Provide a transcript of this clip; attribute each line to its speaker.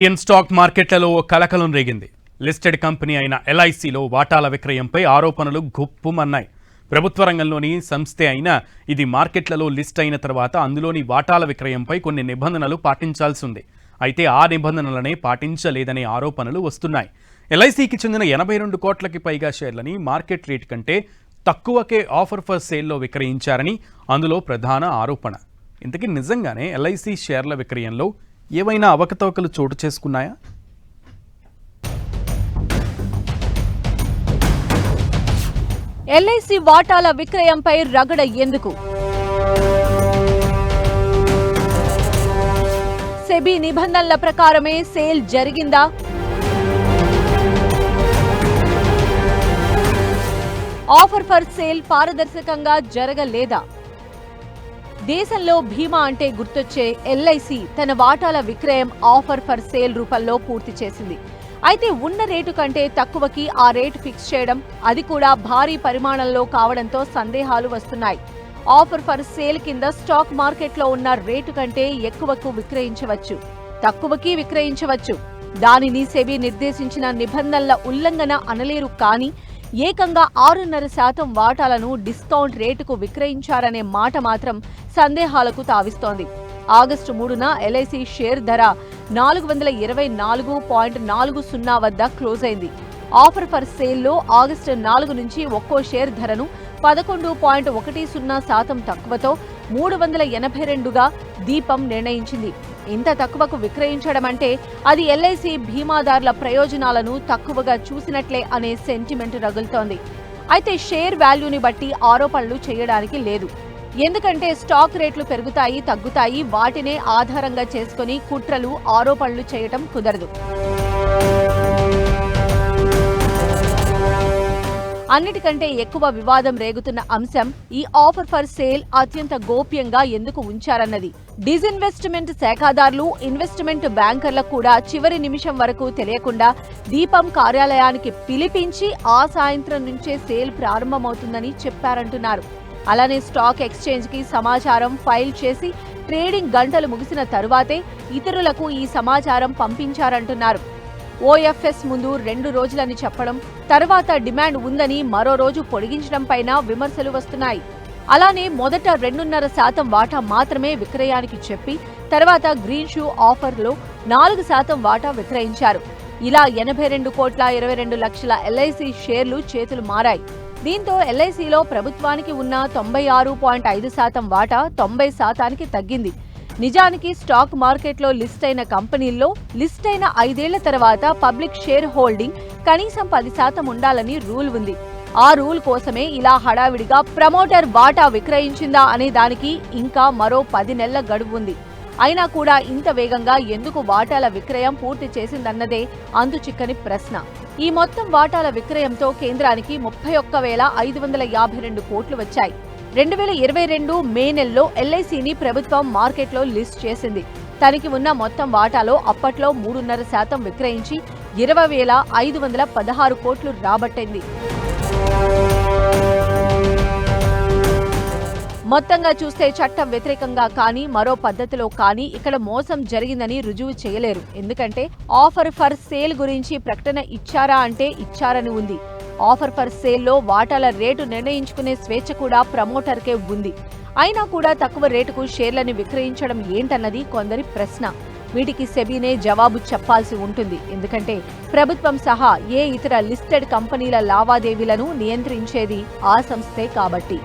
Speaker 1: Indian stock మార్కెట్లలో కలకలం రేగింది. లిస్టెడ్ కంపెనీ అయిన ఎల్ఐసిలో వాటాల విక్రయంపై ఆరోపణలు గుప్పుమన్నాయి. ప్రభుత్వ రంగంలోని సంస్థే అయినా ఇది మార్కెట్లలో లిస్ట్ అయిన తర్వాత అందులోని వాటాల విక్రయంపై కొన్ని నిబంధనలు పాటించాల్సి ఉంది. అయితే ఆ నిబంధనలనే పాటించలేదనే ఆరోపణలు వస్తున్నాయి. ఎల్ఐసికి చెందిన 82 కోట్లకి పైగా షేర్లని మార్కెట్ రేట్ కంటే తక్కువకే ఆఫర్ ఫర్ సేల్లో విక్రయించారని అందులో ప్రధాన ఆరోపణ. ఇంతకీ నిజంగానే ఎల్ఐసి షేర్ల విక్రయంలో ఏవైనా అవకతవకలు చోటు చేసుకున్నాయా?
Speaker 2: ఎల్ఐసి వాటాల విక్రయంపై రగడ ఎందుకు? సెబీ నిబంధనల ప్రకారమే సేల్ జరిగిందా? ఆఫర్ ఫర్ సేల్ పారదర్శకంగా జరగలేదా? దేశంలో బీమా అంటే గుర్తొచ్చే ఎల్ఐసి తన వాటాల విక్రయం ఆఫర్ ఫర్ సేల్ రూపంలో పూర్తి చేసింది. అయితే ఉన్న రేటు కంటే తక్కువకి ఆ రేటు ఫిక్స్ చేయడం, అది కూడా భారీ పరిమాణంలో కావడంతో సందేహాలు వస్తున్నాయి. ఆఫర్ ఫర్ సేల్ కింద స్టాక్ మార్కెట్లో ఉన్న రేటు కంటే ఎక్కువకు విక్రయించవచ్చు, తక్కువకి విక్రయించవచ్చు. దానిని సెబీ నిర్దేశించిన నిబంధనల ఉల్లంఘన అనలేరు. కానీ ఏకంగా 6.5% వాటాలను డిస్కౌంట్ రేటుకు విక్రయించారనే మాట మాత్రం సందేహాలకు తావిస్తోంది. ఆగస్టు 3న ఎల్ఐసి షేర్ ధర 424.40 వద్ద క్లోజ్ అయింది. ఆఫర్ ఫర్ సేల్లో ఆగస్టు 4 నుంచి ఒక్కో షేర్ ధరను 11.10% తక్కువతో 382గా దీపం నిర్ణయించింది. ఇంత తక్కువకు విక్రయించడం అంటే అది ఎల్ఐసి బీమాదారుల ప్రయోజనాలను తక్కువగా చూసినట్లే అనే సెంటిమెంట్ రగులుతోంది. అయితే షేర్ వాల్యూని బట్టి ఆరోపణలు చేయడానికి లేదు. ఎందుకంటే స్టాక్ రేట్లు పెరుగుతాయి, తగ్గుతాయి. వాటినే ఆధారంగా చేసుకుని కుట్రలు, ఆరోపణలు చేయటం కుదరదు. అన్నిటికంటే ఎక్కువ వివాదం రేగుతున్న అంశం ఈ ఆఫర్ ఫర్ సేల్ అత్యంత గోప్యంగా ఎందుకు ఉంచారన్నది. డిజిన్వెస్ట్మెంట్ శాఖాదారులు, ఇన్వెస్ట్మెంట్ బ్యాంకర్లకు కూడా చివరి నిమిషం వరకు తెలియకుండా దీపం కార్యాలయానికి పిలిపించి ఆ సాయంత్రం నుంచే సేల్ ప్రారంభమవుతుందని చెప్పారంటున్నారు. అలానే స్టాక్ ఎక్స్చేంజ్ కి సమాచారం ఫైల్ చేసి ట్రేడింగ్ గంటలు ముగిసిన తరువాతే ఇతరులకు ఈ సమాచారం పంపించారంటున్నారు. ఓఎఫ్ఎస్ ముందు 2 రోజులని చెప్పడం, తర్వాత డిమాండ్ ఉందని మరో రోజు పొడిగించడం పైన విమర్శలు వస్తున్నాయి. అలానే మొదట 2.5% వాటా మాత్రమే విక్రయానికి చెప్పి తర్వాత గ్రీన్ షూ ఆఫర్లో 4% వాటా విక్రయించారు. ఇలా 82,22,00,000 ఎల్ఐసి షేర్లు చేతులు మారాయి. దీంతో ఎల్ఐసిలో ప్రభుత్వానికి ఉన్న 96.5% వాటా 90%కి తగ్గింది. నిజానికి స్టాక్ మార్కెట్లో లిస్ట్ అయిన కంపెనీల్లో లిస్ట్ అయిన 5 ఏళ్ల తర్వాత పబ్లిక్ షేర్ హోల్డింగ్ కనీసం 10% ఉండాలని రూల్ ఉంది. ఆ రూల్ కోసమే ఇలా హడావిడిగా ప్రమోటర్ వాటా విక్రయించిందా అనే దానికి ఇంకా మరో 10 నెలల గడువు ఉంది. అయినా కూడా ఇంత వేగంగా ఎందుకు వాటాల విక్రయం పూర్తి చేసిందన్నదే అంతుచిక్కని ప్రశ్న. ఈ మొత్తం వాటాల విక్రయంతో కేంద్రానికి 31,552 కోట్లు వచ్చాయి. 2022 మే నెలలో ఎల్ఐసిని ప్రభుత్వం మార్కెట్లో లిస్ట్ చేసింది. తనకి ఉన్న మొత్తం వాటాలో అప్పట్లో 3.5% విక్రయించి 20,516 కోట్లు రాబట్టింది. మొత్తంగా చూస్తే చట్టం వ్యతిరేకంగా కానీ మరో పద్ధతిలో కానీ ఇక్కడ మోసం జరిగిందని రుజువు చేయలేరు. ఎందుకంటే ఆఫర్ ఫర్ సేల్ గురించి ప్రకటన ఇచ్చారా అంటే ఇచ్చారని ఉంది. ఆఫర్ ఫర్ సేల్లో వాటాల రేటు నిర్ణయించుకునే స్వేచ్ఛ కూడా ప్రమోటర్కే ఉంది. అయినా కూడా తక్కువ రేటుకు షేర్లను విక్రయించడం ఏంటన్నది కొందరి ప్రశ్న. వీటికి సెబీనే జవాబు చెప్పాల్సి ఉంటుంది. ఎందుకంటే ప్రభుత్వం సహా ఏ ఇతర లిస్టెడ్ కంపెనీల లావాదేవీలను నియంత్రించేది ఆ సంస్థే కాబట్టి.